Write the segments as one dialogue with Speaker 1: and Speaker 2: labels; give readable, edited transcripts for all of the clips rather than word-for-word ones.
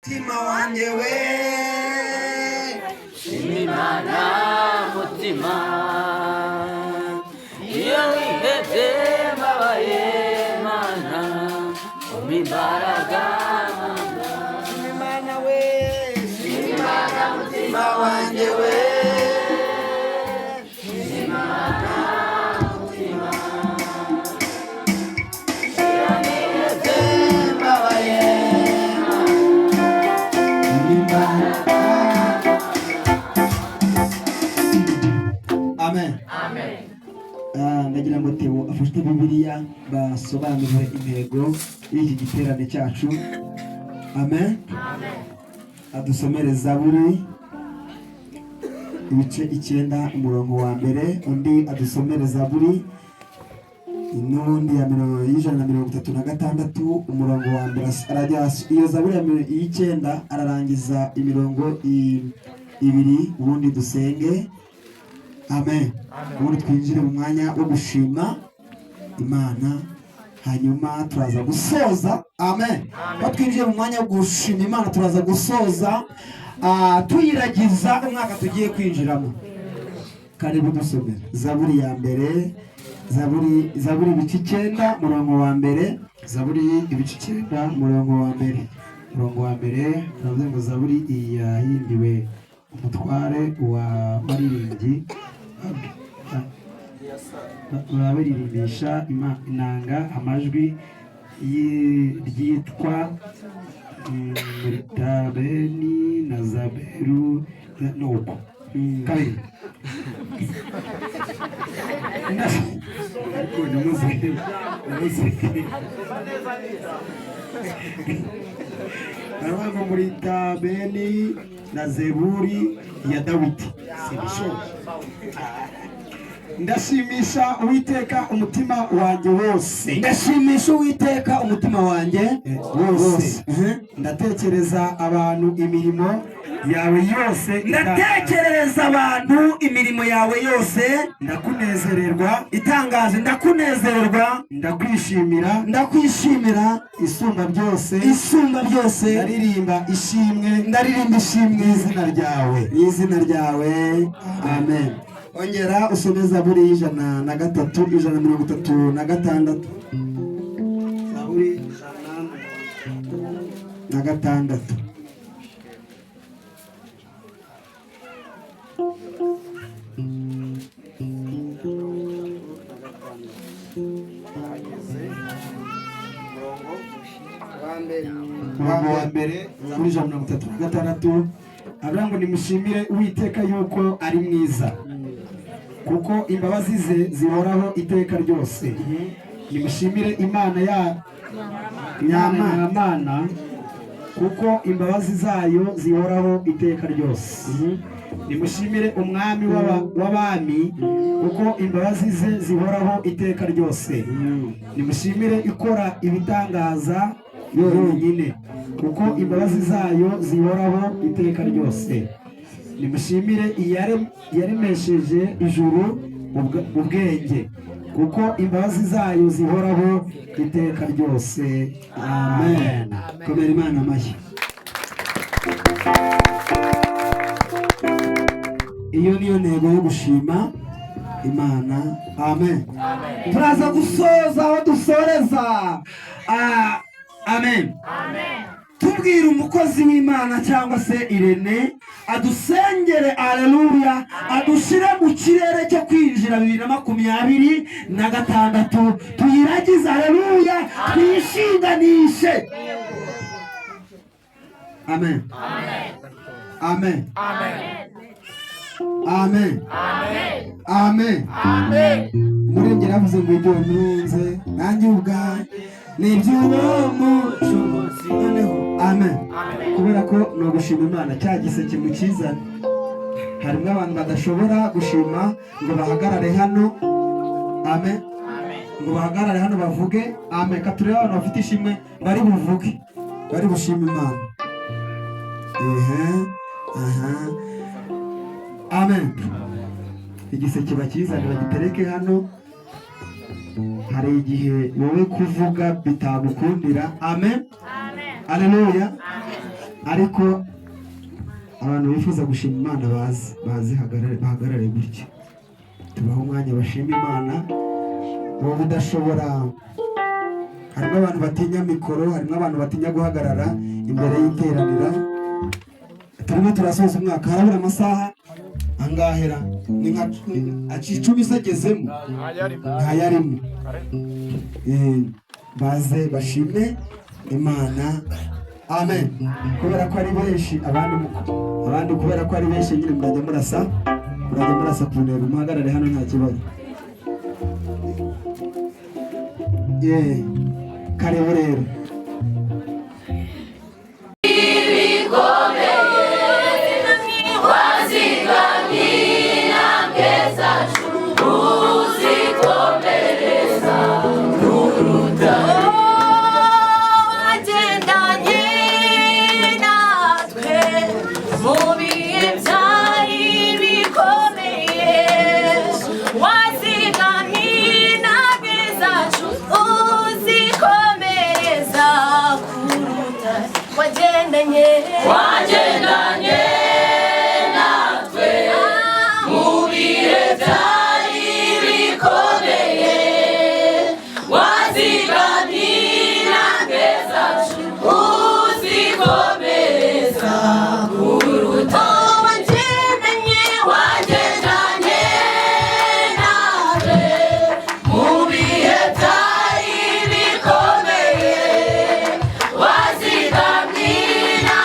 Speaker 1: mutima wanjye we
Speaker 2: Imana mutima iyo wihebye mbabaye Mana umimbaraga
Speaker 1: Imana we Imana mutima wanjye we Imana mutima iyo wihebye mbabaye umimbaraga. Amen.
Speaker 2: Amen.
Speaker 1: Ndagira ngo Theo afashe Bibiliya basobanure intego y'iki giterane cyacu. Amen.
Speaker 2: Amen.
Speaker 1: Adusomere Zaburi ibice 9 umurongo wa mbere, undi adusomere Zaburi inundi ya 136 umurongo wa mbere. Iyo Zaburi y'9 ararangiza imirongo ibiri, ubundi dusenge. Amen. Ubundi twinjire mu mwanya wo gushima Imana, hanyuma turaza gusoza. Amen. Twinjiye mu mwanya wo gushima Imana, turaza gusoza tuyiragiza umwaka tugiye kwinjiramo. Karibu dusomere Zaburi ya mbere, Zaburi ibice 9 umurongo wa mbere. Zaburi ibice 9 umurongo wa mbere. Umurongo wa mbere navuze ngo Zaburi yahimbiwe umutware wa baririmbyi baririmbisha inanga amajwi ryitwa Tabeni na Zaberu nuko kabiri aravuga muri Tabeni na Zeburi ya Dawidi. Ndashimisha Uwiteka umutima wanjye wose. Ndashimisha Uwiteka umutima wanjye wose. Ndatekereza abantu imirimo yawe yose. Ndatekereza abantu imirimo yawe yose. Ndakunezererwa itangaje. Ndakunezererwa. Ndakwishimira isumba byose. Ndaririmba ishimwe izina ryawe. Amen. Ongera usome Zaburi 103 136. Zaburi 106. Wa mbere muri 136 avuga ngo nimushimire Uwiteka yuko ari mwiza, kuko imbabazi ze zihoraho iteka ryose. Nimushimire Imana ya Nyamana, kuko imbabazi zayo zihoraho iteka ryose. Nimushimire Umwami w'abami, kuko imbabazi ze zihoraho iteka ryose. Nimushimire ikora ibitangaza yonyine, kuko imbabazi zayo zihoraho iteka ryose. Nimushimire yaremesheje ijuru ubwenge, kuko imbabazi zayo zihoraho iteka ryose. Amen. Komera Imana amashyi. Iyo niyo ntego yo gushima Imana. Amen. Turaza gusoza aho dusoreza. Amen. Tubwira umukozi w'Imana cyangwa se Irene adusengere. Aleluya. Adushire mu kirere cyo kwinjira 2026. Tuyiragize. Aleluya. Twishinganishe. Amen. Amen. Murengera avuze ngo ibyo ntunze nanjye ubwanjye n'iby'uwo mucunguzi. Amen. Kubera ko no gushima Imana cya giseke mu kizana. Harimo abantu badashobora gushima ngo bahagarare hano. Amen. Ngo bahagarare hano bavuge. Amen. Katureba abantu bafite ishimwe bari buvuge, bari bushima Imana. Amen. Igiseke bakizana bagitereke hano. Hari igihe wowe kuvuga bitagukundira. Amen. Haleluya. ariko abantu bifuza gushima Imana bahagarare gutyo, tubaho umwanya bashima Imana. Wowe udashobora, harimo abantu batinya mikoro, harimo abantu batinya guhagarara imbere y'iteraniro. Turimo turasoza umwaka, harabura amasaha angahera, ni nka 10 agezemo ntayarimo. Baze bashime Imana, amen. Kubera ko ari benshi, abandi kubera ko ari benshi nyine murajya murasa ku ntego, muhagarare hano nta kibazo. Karibu rero.
Speaker 2: wagendanye natwe mu bihe byari bikomeye, wazigamira intambwe zacu uzikomereza kuruta. Wagendanye natwe mu bihe byari bikomeye, wazigamira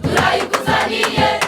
Speaker 2: Turayikuzaniye